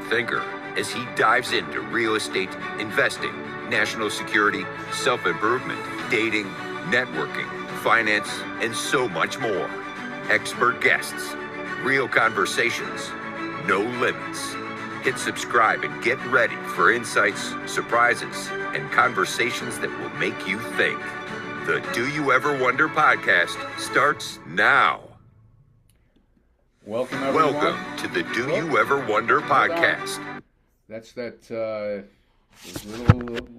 thinker as he dives into real estate, investing, national security, self-improvement, dating, networking, finance, and so much more. Expert guests, real conversations, no limits. Hit subscribe and get ready for insights, surprises, and conversations that will make you think. The Do You Ever Wonder podcast starts now. Welcome, everyone. Welcome to the Do You Ever Wonder podcast. That's those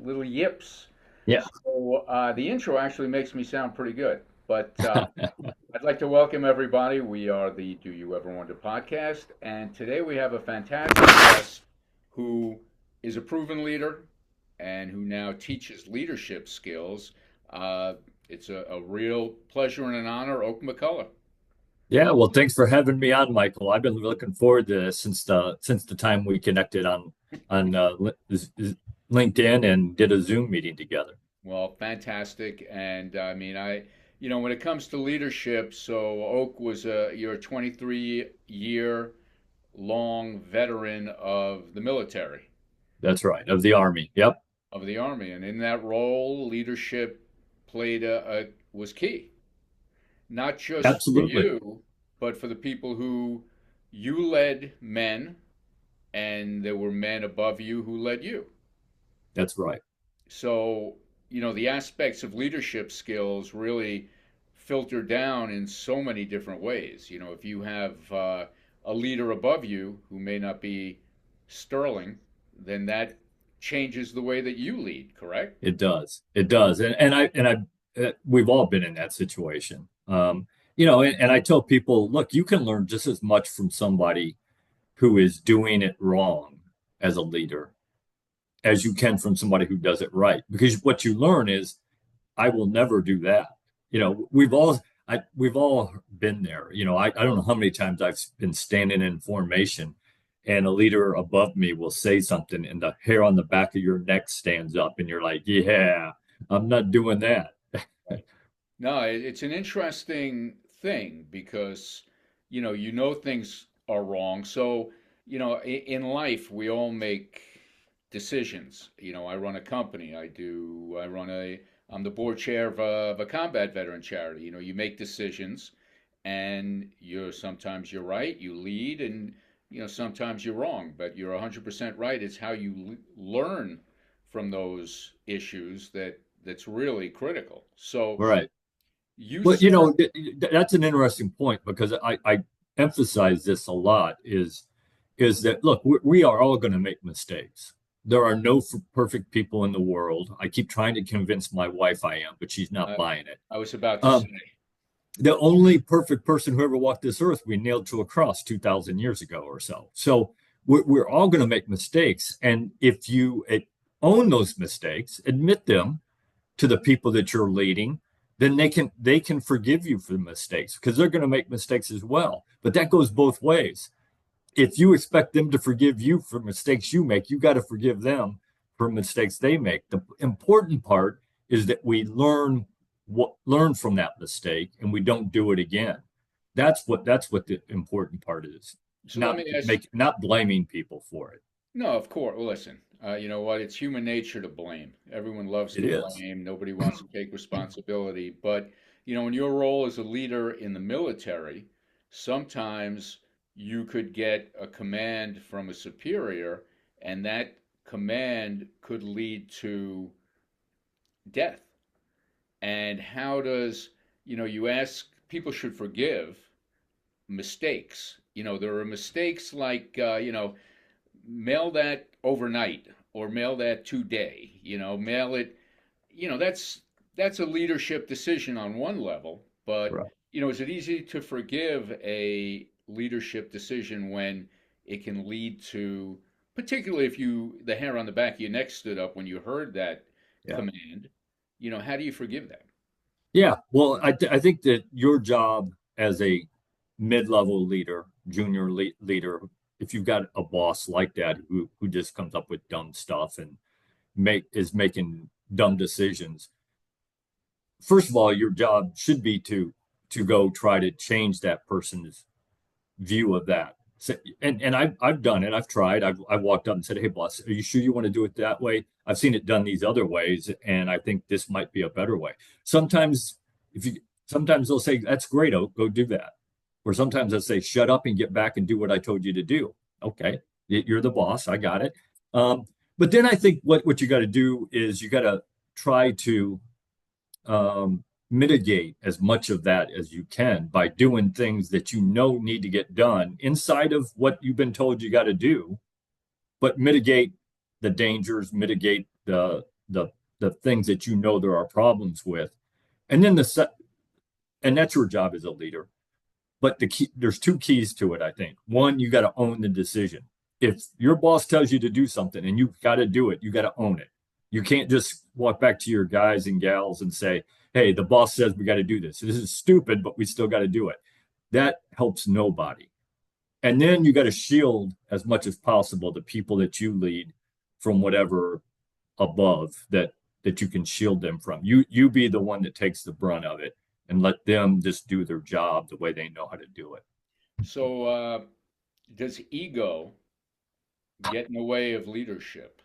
little yips. Yeah. So the intro actually makes me sound pretty good. But I'd like to welcome everybody. We are the Do You Ever Wonder podcast, and today we have a fantastic guest who is a proven leader and who now teaches leadership skills. It's a real pleasure and an honor, Oak McCulloch. Yeah, well, thanks for having me on, Michael. I've been looking forward to this since the time we connected on LinkedIn and did a Zoom meeting together. Well, fantastic. And I mean, when it comes to leadership, so Oak was you're a 23-year long veteran of the military. That's right, of the Army. Yep. Of the Army, and in that role, leadership was key. Not just Absolutely. for you, but for the people who you led men, and there were men above you who led you. That's right. So, the aspects of leadership skills really filter down in so many different ways. If you have a leader above you who may not be sterling, then that changes the way that you lead, correct? It does. And we've all been in that situation. And I tell people, look, you can learn just as much from somebody who is doing it wrong as a leader as you can from somebody who does it right. Because what you learn is, I will never do that. We've all been there. I don't know how many times I've been standing in formation and a leader above me will say something and the hair on the back of your neck stands up and you're like, yeah, I'm not doing that. No, it's an interesting thing because, things are wrong. So, in life, we all make decisions. I run a company. I'm the board chair of a combat veteran charity. You make decisions and sometimes you're right, you lead, and, sometimes you're wrong, but you're 100% right. It's how you learn from those issues that's really critical. So, right. That's an interesting point because I emphasize this a lot is that, look, we are all going to make mistakes. There are no perfect people in the world. I keep trying to convince my wife I am, but she's not buying it. I was about to say. The only perfect person who ever walked this earth, we nailed to a cross 2,000 years ago or so. So we're all going to make mistakes. And if you own those mistakes, admit them to the people that you're leading, then they can forgive you for the mistakes because they're going to make mistakes as well. But that goes both ways. If you expect them to forgive you for mistakes you make, you got to forgive them for mistakes they make. The important part is that we learn from that mistake and we don't do it again. That's what the important part is. So not blaming people for it. No, of course. Well, listen, you know what? It's human nature to blame. Everyone loves to blame. Nobody wants to take responsibility. But, in your role as a leader in the military, sometimes you could get a command from a superior, and that command could lead to death. And how does, you ask, people should forgive mistakes. There are mistakes like, mail that overnight or mail that today, mail it, that's a leadership decision on one level. But, right. Is it easy to forgive a leadership decision when it can lead to, particularly if the hair on the back of your neck stood up when you heard that command, how do you forgive that? Yeah, well, I think that your job as a mid-level leader, junior leader, if you've got a boss like that who just comes up with dumb stuff and is making dumb decisions, first of all, your job should be to go try to change that person's view of that And I've done it. I've tried. I've walked up and said, "Hey, boss, are you sure you want to do it that way? I've seen it done these other ways, and I think this might be a better way." Sometimes, if you sometimes they'll say, "That's great, Oak, go do that," or sometimes they'll say, "Shut up and get back and do what I told you to do." Okay, you're the boss. I got it. But then I think what you got to do is you got to try to mitigate as much of that as you can by doing things that you know need to get done inside of what you've been told you got to do, but mitigate the dangers, mitigate the things that you know there are problems with, and then and that's your job as a leader. But there's two keys to it, I think. One, you got to own the decision. If your boss tells you to do something and you've got to do it, you got to own it. You can't just walk back to your guys and gals and say, "Hey, the boss says we got to do this. This is stupid, but we still got to do it." That helps nobody. And then you got to shield as much as possible the people that you lead from whatever above that you can shield them from. You be the one that takes the brunt of it and let them just do their job the way they know how to do it. So, does ego get in the way of leadership?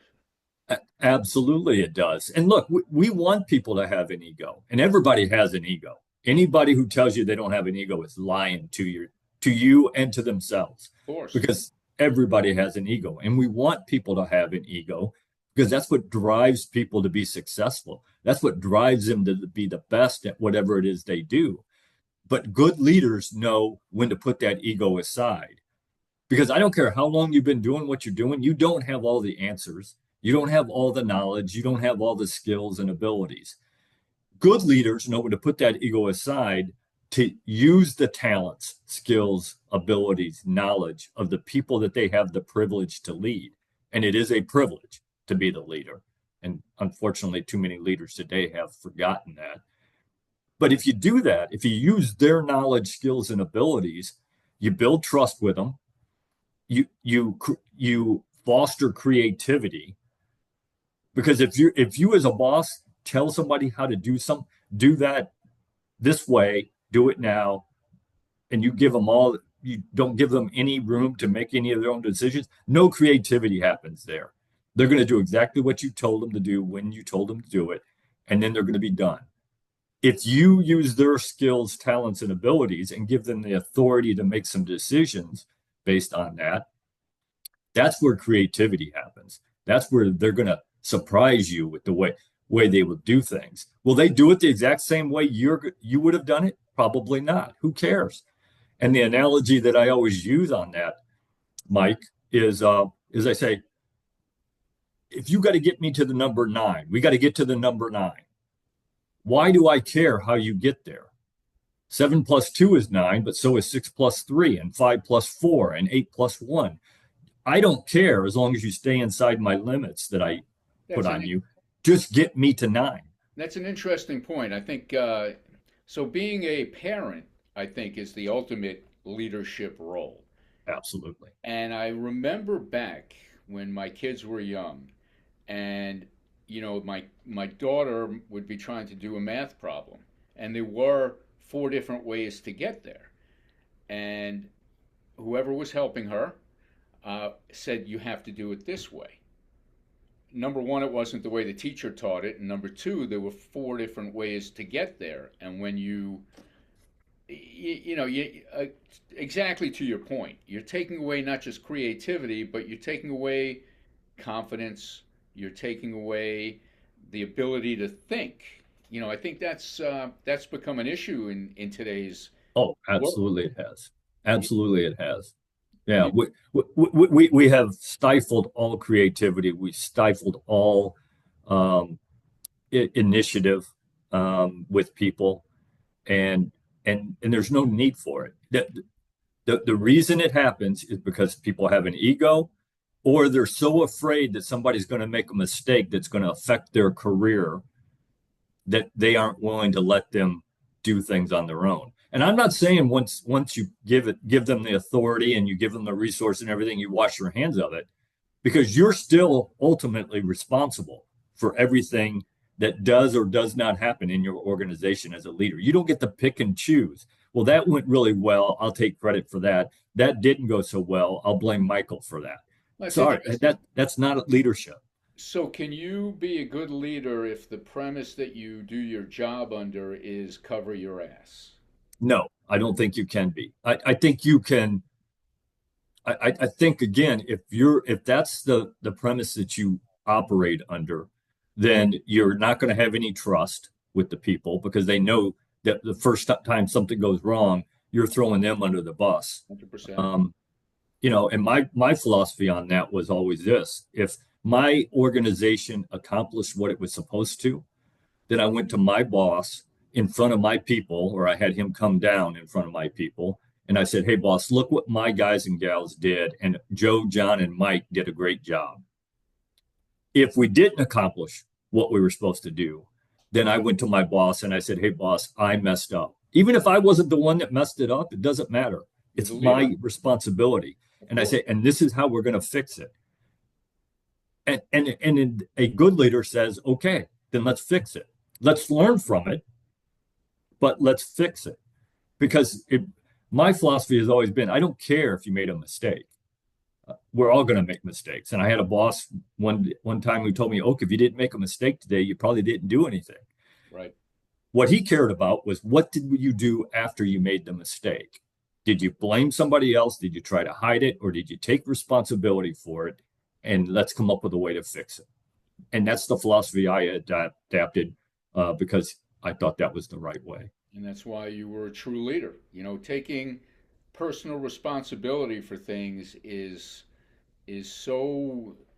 Absolutely, it does. And look, we want people to have an ego, and everybody has an ego. Anybody who tells you they don't have an ego is lying to you and to themselves. Of course. Because everybody has an ego, and we want people to have an ego because that's what drives people to be successful. That's what drives them to be the best at whatever it is they do. But good leaders know when to put that ego aside. Because I don't care how long you've been doing what you're doing, you don't have all the answers. You don't have all the knowledge. You don't have all the skills and abilities. Good leaders know when to put that ego aside to use the talents, skills, abilities, knowledge of the people that they have the privilege to lead. And it is a privilege to be the leader. And unfortunately, too many leaders today have forgotten that. But if you do that, if you use their knowledge, skills, and abilities, you build trust with them. You foster creativity. Because if you as a boss tell somebody how to do something, do that this way, do it now, and you don't give them any room to make any of their own decisions, no creativity happens there. They're going to do exactly what you told them to do when you told them to do it, and then they're going to be done. If you use their skills, talents, and abilities and give them the authority to make some decisions based on that, that's where creativity happens. That's where they're going to surprise you with the way they will do things. Will they do it the exact same way you would have done it? Probably not. Who cares? And the analogy that I always use on that, Mike, is I say, if you got to get me to the number 9, we got to get to the number 9. Why do I care how you get there? 7 plus 2 is 9, but so is 6 plus 3, and 5 plus 4, and 8 plus 1. I don't care as long as you stay inside my limits that I put on you. Just get me to 9. That's an interesting point. I think so. Being a parent, I think, is the ultimate leadership role. Absolutely. And I remember back when my kids were young, and my daughter would be trying to do a math problem, and there were 4 different ways to get there, and whoever was helping her said, "You have to do it this way." Number one, it wasn't the way the teacher taught it, and number two, there were 4 different ways to get there. And when exactly to your point, you're taking away not just creativity, but you're taking away confidence. You're taking away the ability to think. I think that's become an issue in today's. Oh, absolutely, it has. Absolutely, it has. Yeah, we have stifled all creativity. We stifled all initiative with people, and there's no need for it. The reason it happens is because people have an ego, or they're so afraid that somebody's going to make a mistake that's going to affect their career that they aren't willing to let them do things on their own. And I'm not saying once you give them the authority and you give them the resource and everything, you wash your hands of it, because you're still ultimately responsible for everything that does or does not happen in your organization as a leader. You don't get to pick and choose. well, that went really well. I'll take credit for that. That didn't go so well. I'll blame Michael for that. That's Sorry, interesting. that's not leadership. So, can you be a good leader if the premise that you do your job under is cover your ass? No, I don't think you can be. I think you can. I think again, if that's the premise that you operate under, then you're not going to have any trust with the people because they know that the first time something goes wrong, you're throwing them under the bus. 100%. Um, and my philosophy on that was always this: if my organization accomplished what it was supposed to, then I went to my boss in front of my people, or I had him come down in front of my people, and I said, "Hey, boss, look what my guys and gals did, and Joe, John, and Mike did a great job. If we didn't accomplish what we were supposed to do, then I went to my boss and I said, "Hey, boss, I messed up. Even if I wasn't the one that messed it up, it doesn't matter. You're the It's leader, my responsibility." of And I course. say, "And this is how we're going to fix it." And a good leader says, "Okay, then let's fix it. Let's learn from it, but let's fix it." Because my philosophy has always been, I don't care if you made a mistake. We're all going to make mistakes. And I had a boss one time who told me, "Oak, if you didn't make a mistake today, you probably didn't do anything." Right. What he cared about was, what did you do after you made the mistake? Did you blame somebody else? Did you try to hide it? Or did you take responsibility for it? And let's come up with a way to fix it. And that's the philosophy I adapted because I thought that was the right way. And that's why you were a true leader. Taking personal responsibility for things is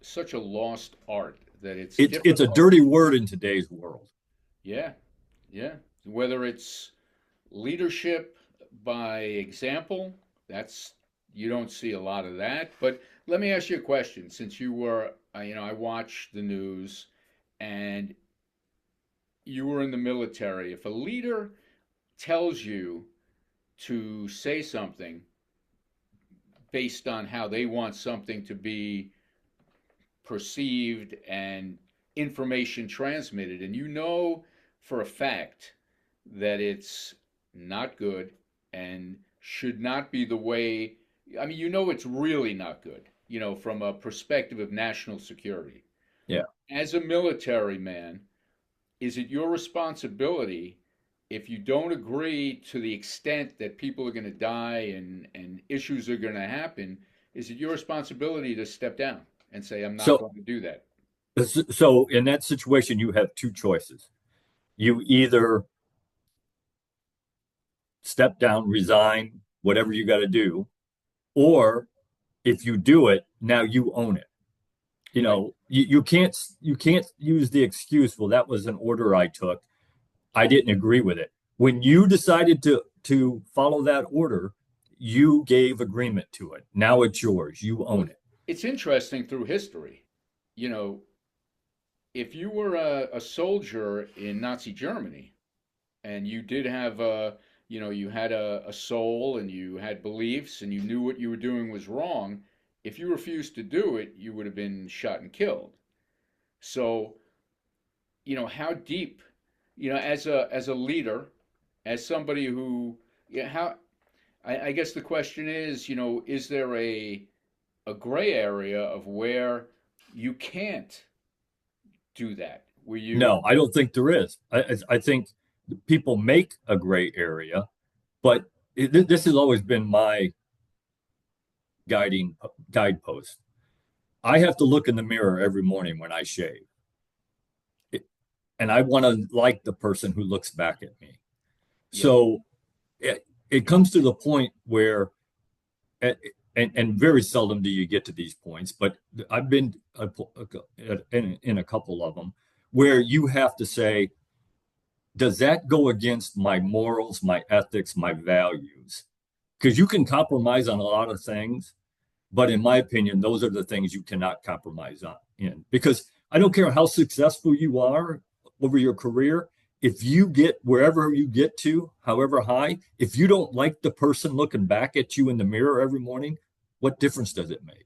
such a lost art that it's It's a difficult. dirty word in today's world. Yeah, yeah. Whether it's leadership by example, that's you don't see a lot of that. But let me ask you a question. Since you were, I watch the news, and you were in the military. If a leader tells you to say something based on how they want something to be perceived and information transmitted, and you know for a fact that it's not good and should not be the way, it's really not good, from a perspective of national security. Yeah. As a military man, is it your responsibility, if you don't agree to the extent that people are going to die and issues are going to happen, is it your responsibility to step down and say, I'm not So, going to do that? so in that situation, you have two choices. You either step down, resign, whatever you got to do, or if you do it, now you own it. Right. You can't use the excuse, "Well, that was an order I took. I didn't agree with it." When you decided to follow that order, you gave agreement to it. Now it's yours. You Well, own it. it's interesting through history. You know, if you were a soldier in Nazi Germany and you did have you had a soul and you had beliefs and you knew what you were doing was wrong, if you refused to do it, you would have been shot and killed. So, how deep, as a leader, as somebody who, yeah, how, I guess the question is, is there a gray area of where you can't do that? Where you, No, I don't think there is. I think people make a gray area, but this has always been my guiding guidepost. I have to look in the mirror every morning when I shave, and I want to like the person who looks back at me. yep, So it comes to the point where, and very seldom do you get to these points, but I've been in a couple of them where you have to say, does that go against my morals, my ethics, my values? Because you can compromise on a lot of things, but in my opinion, those are the things you cannot compromise on in. Because I don't care how successful you are over your career, if you get wherever you get to, however high, if you don't like the person looking back at you in the mirror every morning, what difference does it make?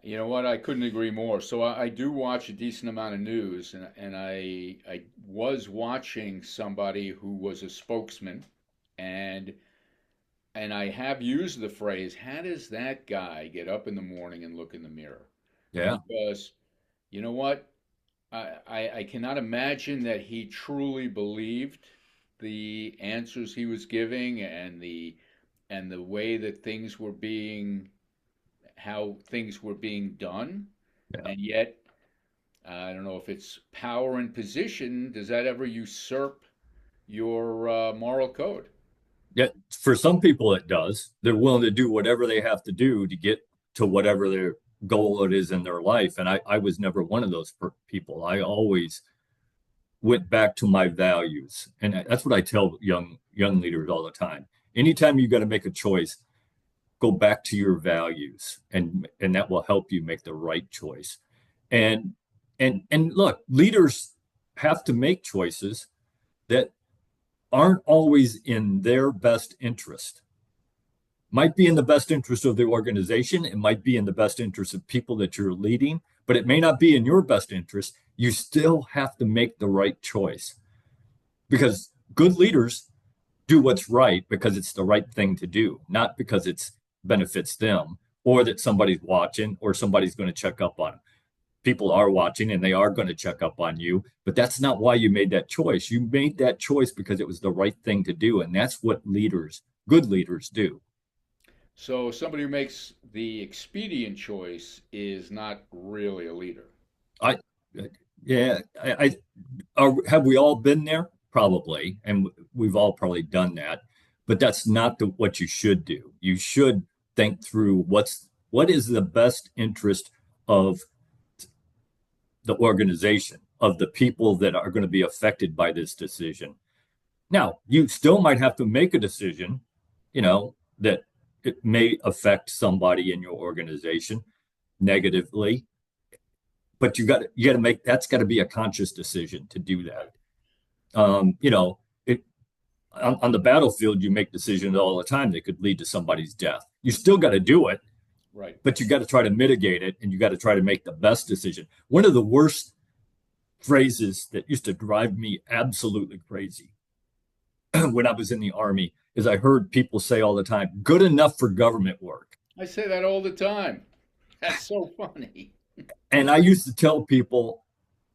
you know what? I couldn't agree more. So I do watch a decent amount of news, and I was watching somebody who was a spokesman, and and I have used the phrase, how does that guy get up in the morning and look in the mirror? Yeah. Because you know what? I cannot imagine that he truly believed the answers he was giving and the way that things were being how things were being done. Yeah. And yet, I don't know if it's power and position. Does that ever usurp your moral code? Yeah. For some people, it does. They're willing to do whatever they have to do to get to whatever their goal it is in their life. And I was never one of those people. I always went back to my values. And that's what I tell young leaders all the time. Anytime you got to make a choice, go back to your values, and that will help you make the right choice. And look, leaders have to make choices that aren't always in their best interest. Might be in the best interest of the organization, it might be in the best interest of people that you're leading, but it may not be in your best interest. You still have to make the right choice, because good leaders do what's right because it's the right thing to do, not because it benefits them or that somebody's watching or somebody's going to check up on them. People are watching and they are going to check up on you, but that's not why you made that choice. You made that choice because it was the right thing to do, and that's what good leaders do. So somebody who makes the expedient choice is not really a leader. I, yeah, have we all been there? Probably, and we've all probably done that, but that's not what you should do. You should think through what is the best interest of the organization, of the people that are going to be affected by this decision. Now, you still might have to make a decision, that it may affect somebody in your organization negatively, but you got to make, that's got to be a conscious decision to do that. It on the battlefield, you make decisions all the time that could lead to somebody's death. You still got to do it, right? But you got to try to mitigate it, and you got to try to make the best decision. One of the worst phrases that used to drive me absolutely crazy when I was in the Army is I heard people say all the time, "Good enough for government work." I say that all the time. That's so funny. And I used to tell people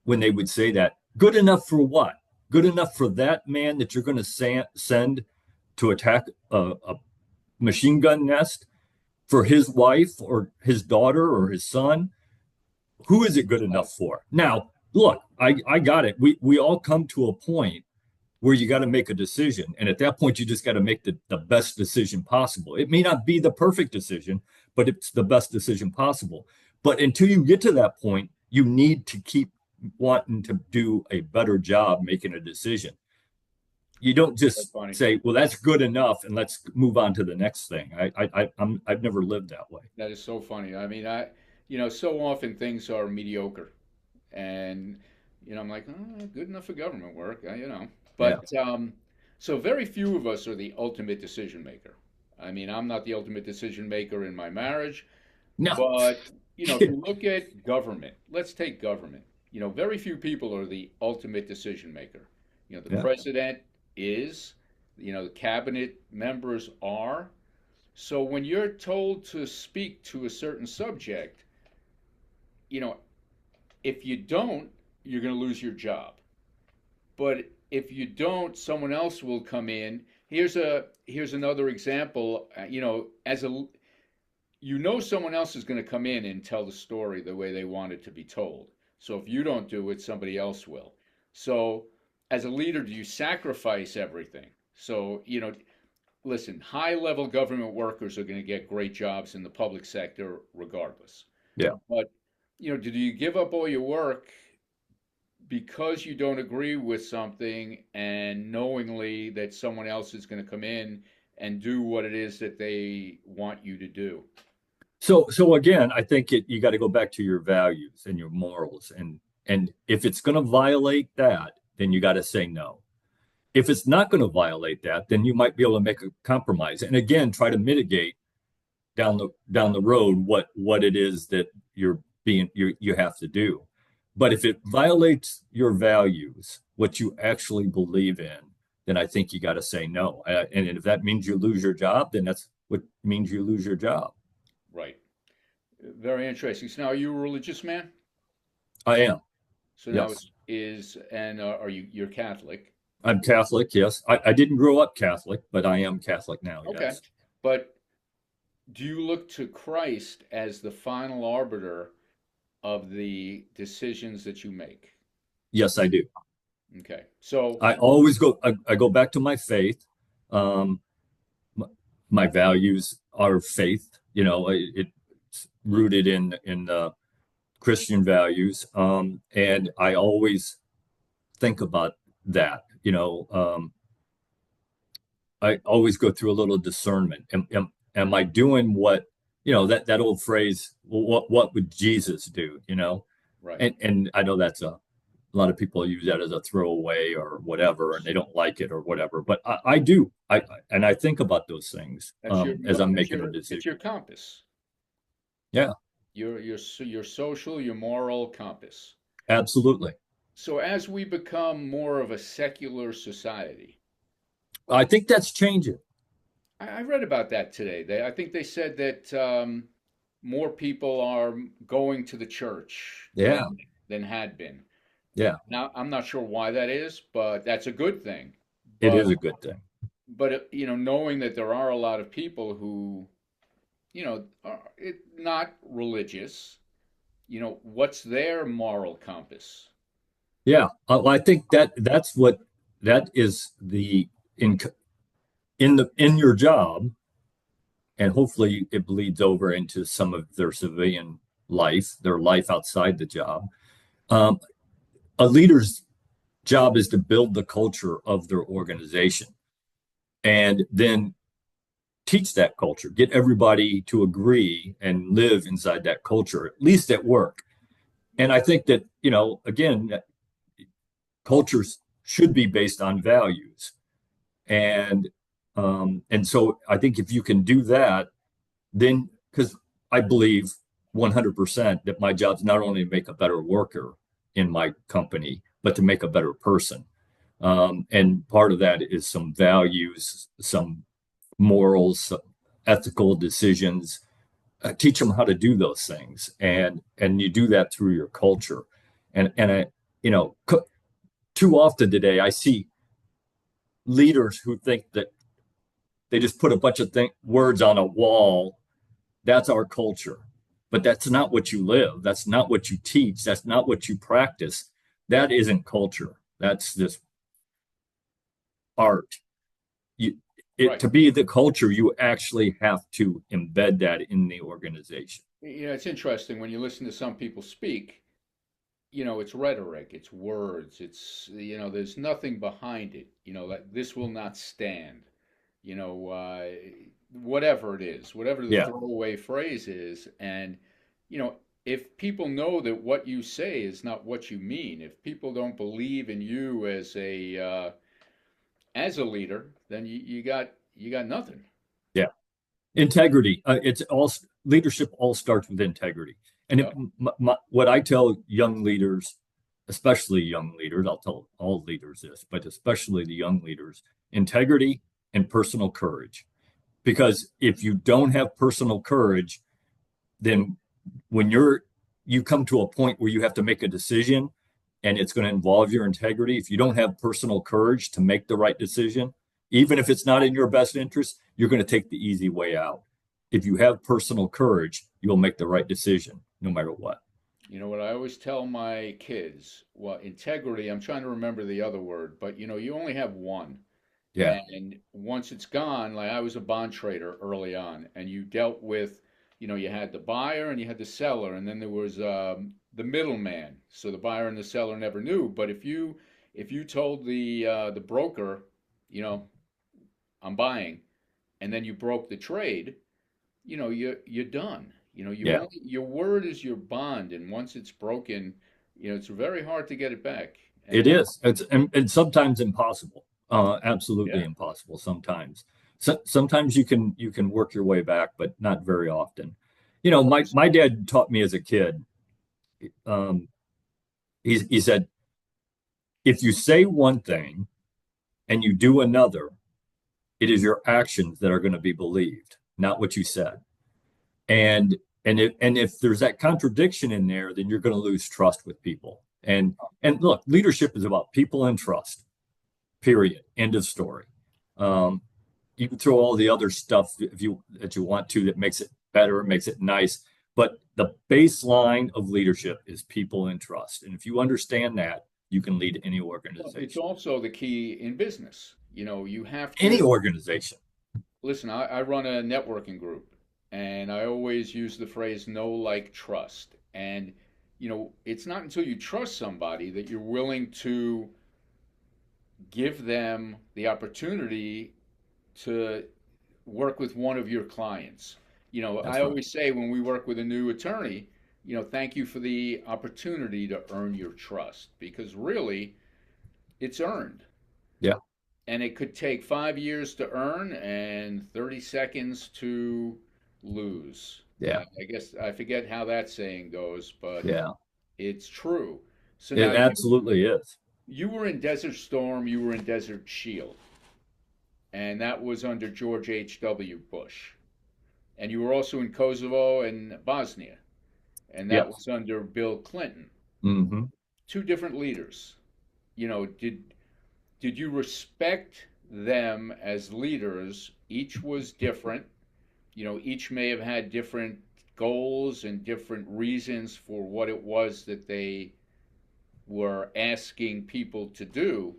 when they would say that, good enough for what? Good enough for that man that you're going to send to attack a machine gun nest, for his wife or his daughter or his son? Who is it good enough for? Now, look, I got it. We all come to a point where you got to make a decision. And at that point, you just got to make the best decision possible. It may not be the perfect decision, but it's the best decision possible. But until you get to that point, you need to keep wanting to do a better job making a decision. You don't just say, well, that's good enough, and let's move on to the next thing. I've never lived that way. That is so funny. I mean, so often things are mediocre, and I'm like, oh, good enough for government work, But yeah. So very few of us are the ultimate decision maker. I mean, I'm not the ultimate decision maker in my marriage, no. But if you look at government, let's take government. Very few people are the ultimate decision maker. The president is, the cabinet members are. So when you're told to speak to a certain subject, if you don't, you're going to lose your job. But if you don't, someone else will come in. Here's another example. Someone else is going to come in and tell the story the way they want it to be told. So if you don't do it, somebody else will. So as a leader, do you sacrifice everything? So, listen, high-level government workers are going to get great jobs in the public sector regardless. Yeah. But, do you give up all your work because you don't agree with something and knowingly that someone else is going to come in and do what it is that they want you to do? So again, I think you got to go back to your values and your morals, and if it's going to violate that, then you got to say no. If it's not going to violate that, then you might be able to make a compromise, and again, try to mitigate down the road what it is that you have to do. But if it violates your values, what you actually believe in, then I think you got to say no. And if that means you lose your job, then that's what means you lose your job. Right. Very interesting. So now, are you a religious man? I am. So now Yes. are you're Catholic? I'm Catholic. Yes. I didn't grow up Catholic, but I am Catholic now. Okay. Yes. But do you look to Christ as the final arbiter of the decisions that you make? Yes, I do. Okay. So, I always I go back to my faith. Um, my values are faith. It's rooted in Christian values, and I always think about that. I always go through a little discernment. Am I doing what that old phrase? Well, what would Jesus do? right. And I know that's a lot of people use that as a throwaway or whatever, and they don't like it or whatever. But I do. And I think about those things as I'm making a It's your decision. compass. Yeah, Your social, your moral compass. absolutely. So as we become more of a secular society, I think that's changing. I read about that today. I think they said that more people are going to the church Yeah, than had been. yeah, Now, I'm not sure why that is, but that's a good thing. it But is a good thing. knowing that there are a lot of people who, are not religious, what's their moral compass? Yeah, I think that's what that is in in your job, and hopefully it bleeds over into some of their civilian life, their life outside the job. Um, a leader's job is to build the culture of their organization and then teach that culture, get everybody to agree and live inside that culture, at least at work. And I think that, again, cultures should be based on values. And so I think if you can do that, then because I believe 100% that my job is not only to make a better worker in my company, but to make a better person. And part of that is some values, some morals, some ethical decisions. Teach them how to do those things, and you do that through your culture. And I, you know, too often today I see leaders who think that they just put a bunch of words on a wall. That's our culture, but that's not what you live. That's not what you teach. That's not what you practice. That isn't culture. That's just art. Right. To be the culture, you actually have to embed that in the organization. It's interesting when you listen to some people speak, it's rhetoric, it's words, there's nothing behind it, like this will not stand, whatever it is, whatever the Yeah, throwaway phrase is. And, if people know that what you say is not what you mean, if people don't believe in you as a leader, then you got nothing. yeah. Integrity. It's all leadership. All starts with integrity. And Yeah. what I tell young leaders, especially young leaders, I'll tell all leaders this, but especially the young leaders, integrity and personal courage. Because if you don't have personal courage, then when you come to a point where you have to make a decision and it's going to involve your integrity, if you don't have personal courage to make the right decision, even if it's not in your best interest, you're going to take the easy way out. If you have personal courage, you'll make the right decision no matter what. You know what I always tell my kids? Well, integrity, I'm trying to remember the other word, but you only have one. Yeah, And once it's gone, like I was a bond trader early on, and you dealt with, you had the buyer and you had the seller, and then there was the middleman. So the buyer and the seller never knew. But if you told the broker, you know, I'm buying, and then you broke the trade, you're done. yeah, your word is your bond, and once it's broken, it's very hard to get it back. it And is. And sometimes impossible. Absolutely yeah, impossible sometimes. Sometimes you can work your way back, but not very often. My dad taught me as a kid. Um, he said, if you say one thing and you do another, it is your actions that are going to be believed, not what you said. And if there's that contradiction in there, then you're going to lose trust with people. And look, leadership is about people and trust. Period. End of story. You can throw all the other stuff that you want to that makes it better, makes it nice. But the baseline of leadership is people and trust. And if you understand that, you can lead any organization. It's also the key in business. You have to. Any organization. Listen, I run a networking group, and I always use the phrase know, like, trust. And, it's not until you trust somebody that you're willing to give them the opportunity to work with one of your clients. I always say when we work with a new attorney, thank you for the opportunity to earn your trust, because really it's earned. Yeah. And it could take 5 years to earn and 30 seconds to lose. Yeah. I guess I forget how that saying goes, but yeah, it's true. So it absolutely is. You were in Desert Storm, you were in Desert Shield, and that was under George H.W. Bush. And you were also in Kosovo and Bosnia, and that was under Bill Clinton. Mm-hmm. Two different leaders. Did you respect them as leaders? Each was different. Each may have had different goals and different reasons for what it was that they were asking people to do,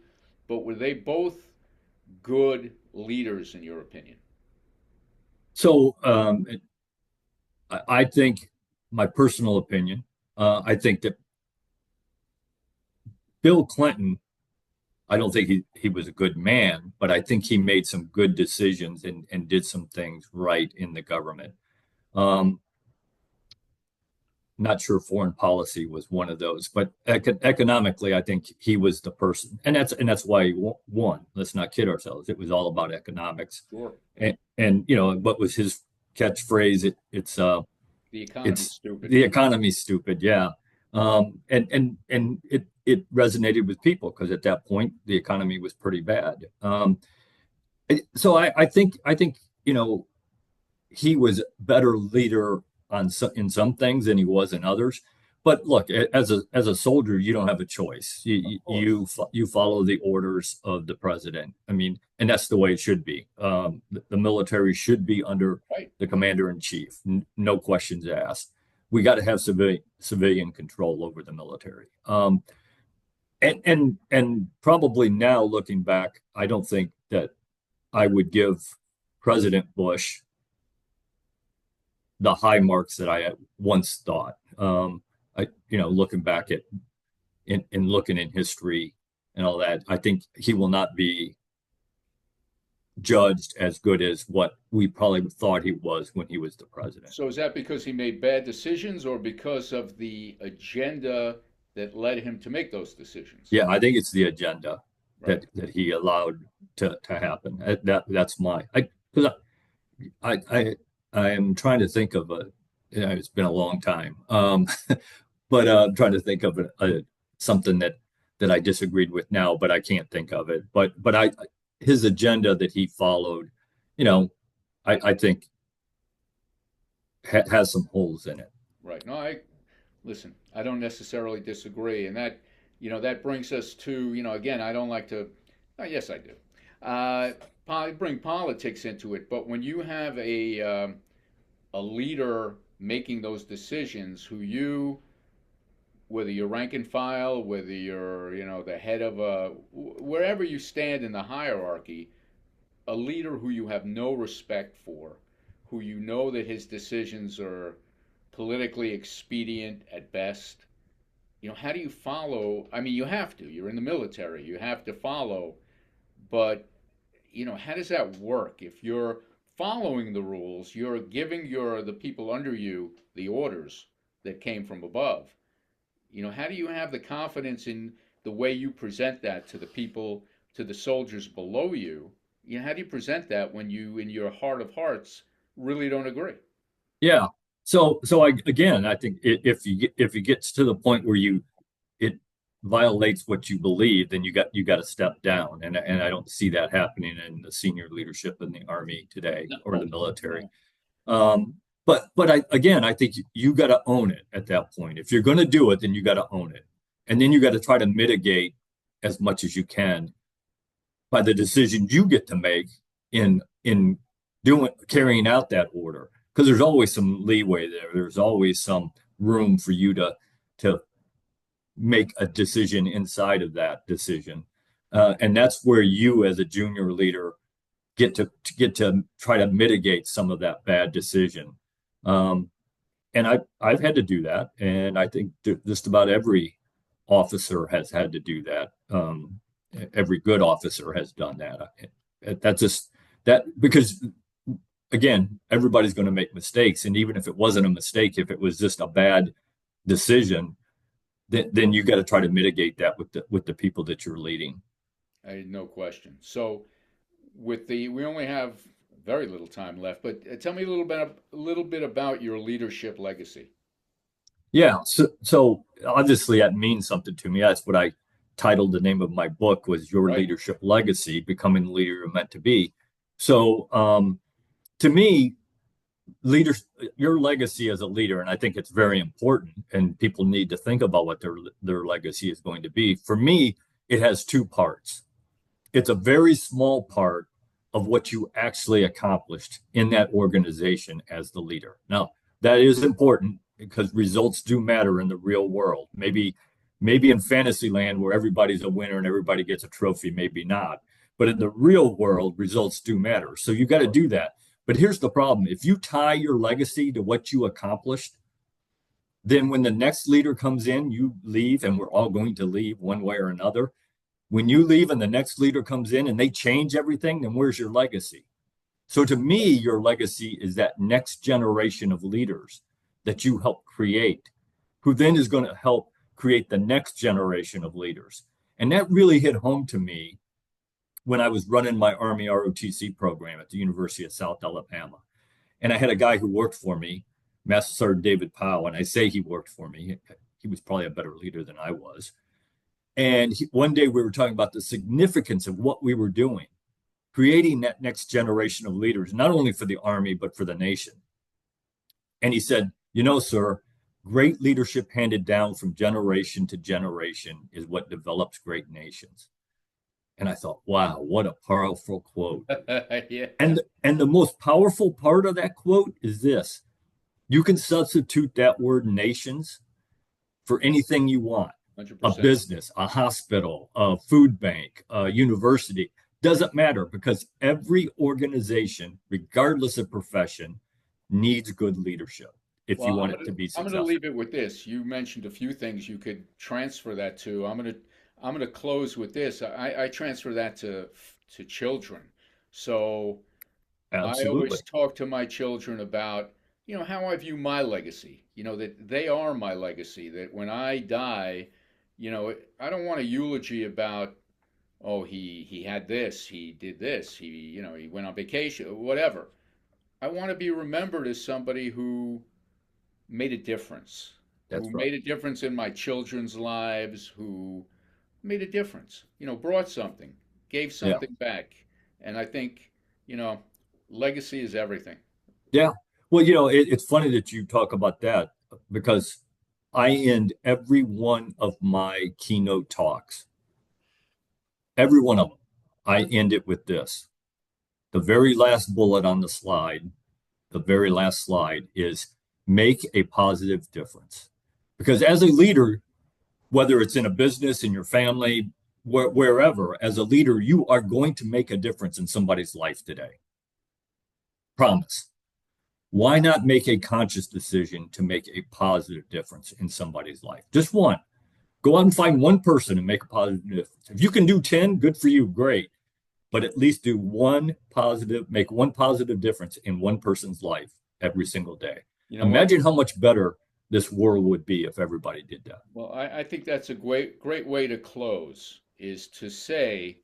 but were they both good leaders in your opinion? So I think, my personal opinion, I think that Bill Clinton, I don't think he was a good man, but I think he made some good decisions and did some things right in the government. Not sure foreign policy was one of those, but economically, I think he was the person, and that's why he won. Let's not kid ourselves; it was all about economics. Sure. And what was his catchphrase? It's the economy's stupid. The economy's stupid. Yeah. And it resonated with people because at that point the economy was pretty bad. So I think he was a better leader in some things than he was in others. But look, as a soldier, you don't have a choice. You follow the orders of the president. I mean, and that's the way it should be. The military should be under the commander in chief. No questions asked. We got to have civilian control over the military. And probably now looking back, I don't think that I would give President Bush the high marks that I had once thought. Looking back at and looking in history and all that, I think he will not be judged as good as what we probably thought he was when he was the president. So is that because he made bad decisions or because of the agenda that led him to make those decisions? Yeah, I think it's the agenda that he allowed to happen. That's my because I am trying to think of it's been a long time, but I'm trying to think of something that I disagreed with now, but I can't think of it. But his agenda that he followed, I think has some holes in it. Right. No, listen, I don't necessarily disagree. And that brings us to, again, I don't like to, yes, I do. Bring politics into it. But when you have a leader making those decisions whether you're rank and file, whether you're, the head of wherever you stand in the hierarchy, a leader who you have no respect for, who you know that his decisions are politically expedient at best, how do you follow? I mean, you have to. You're in the military. You have to follow. But, how does that work? If you're following the rules, you're giving the people under you the orders that came from above. How do you have the confidence in the way you present that to the people, to the soldiers below you? How do you present that when you, in your heart of hearts, really don't agree? Yeah. So I think if you get to the point where violates what you believe, then you got to step down. And I don't see that happening in the senior leadership in the Army today or the military. But I think you got to own it at that point. If you're going to do it, then you got to own it, and then you got to try to mitigate as much as you can by the decisions you get to make in doing carrying out that order. Because there's always some leeway there. There's always some room for you to make a decision inside of that decision, and that's where you, as a junior leader, get to try to mitigate some of that bad decision. And I've had to do that, and I think just about every officer has had to do that. Every good officer has done that. That's just that because again, everybody's going to make mistakes, and even if it wasn't a mistake, if it was just a bad decision, then you got to try to mitigate that with the people that you're leading. No question. So we only have very little time left, but tell me a little bit about your leadership legacy. Yeah, so obviously that means something to me. That's what I titled the name of my book was Your Right. Leadership Legacy, Becoming the Leader You're Meant to Be. So to me, your legacy as a leader, and I think it's very important, and people need to think about what their legacy is going to be. For me, it has two parts. It's a very small part of what you actually accomplished in that organization as the leader. Now, that is important because results do matter in the real world. Maybe in fantasy land where everybody's a winner and everybody gets a trophy, maybe not. But in the real world, results do matter. So you got to do that. But here's the problem. If you tie your legacy to what you accomplished, then when the next leader comes in, you leave, and we're all going to leave one way or another. When you leave and the next leader comes in and they change everything, then where's your legacy? So to me, your legacy is that next generation of leaders that you help create, who then is going to help create the next generation of leaders. And that really hit home to me when I was running my Army ROTC program at the University of South Alabama. And I had a guy who worked for me, Master Sergeant David Powell, and I say he worked for me. He was probably a better leader than I was. And one day we were talking about the significance of what we were doing, creating that next generation of leaders, not only for the Army, but for the nation. And he said, sir, great leadership handed down from generation to generation is what develops great nations. And I thought, wow, what a powerful quote. Yeah. And the most powerful part of that quote is this. You can substitute that word nations for anything you want. 100%. A business, a hospital, a food bank, a university. Doesn't matter because every organization, regardless of profession, needs good leadership if you want it to be successful. I'm going to leave it with this. You mentioned a few things you could transfer that to. I'm going to close with this. I transfer that to children. So Absolutely. I always talk to my children about, how I view my legacy, that they are my legacy, that when I die, I don't want a eulogy about, oh, he had this, he did this, he went on vacation, whatever. I want to be remembered as somebody who made a difference, That's who right. made a difference in my children's lives, who made a difference, brought something, gave something back. And I think, legacy is everything. Yeah. Well, it's funny that you talk about that because I end every one of my keynote talks, every one of them, I end it with this. The very last bullet on the slide, the very last slide is make a positive difference. Because as a leader, whether it's in a business, in your family, wherever, as a leader, you are going to make a difference in somebody's life today. Promise. Why not make a conscious decision to make a positive difference in somebody's life? Just one. Go out and find one person and make a positive difference. If you can do 10, good for you, great. But at least make one positive difference in one person's life every single day. Imagine how much better this world would be if everybody did that. Well, I think that's a great way to close, is to say,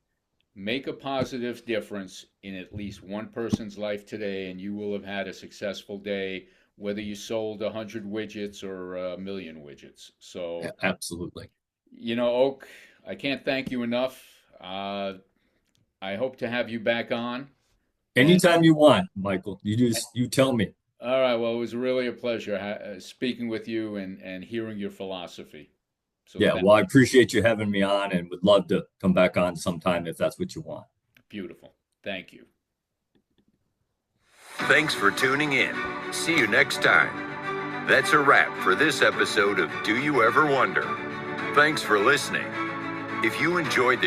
make a positive difference in at least one person's life today, and you will have had a successful day, whether you sold 100 widgets or a million widgets. So Absolutely. Oak, I can't thank you enough. I hope to have you back on. Anytime you want, Michael. You tell me. All right. Well, it was really a pleasure speaking with you and hearing your philosophy. So Yeah, well, I appreciate you having me on and would love to come back on sometime if that's what you want. Beautiful. Thank you. Thanks for tuning in. See you next time. That's a wrap for this episode of Do You Ever Wonder? Thanks for listening. If you enjoyed the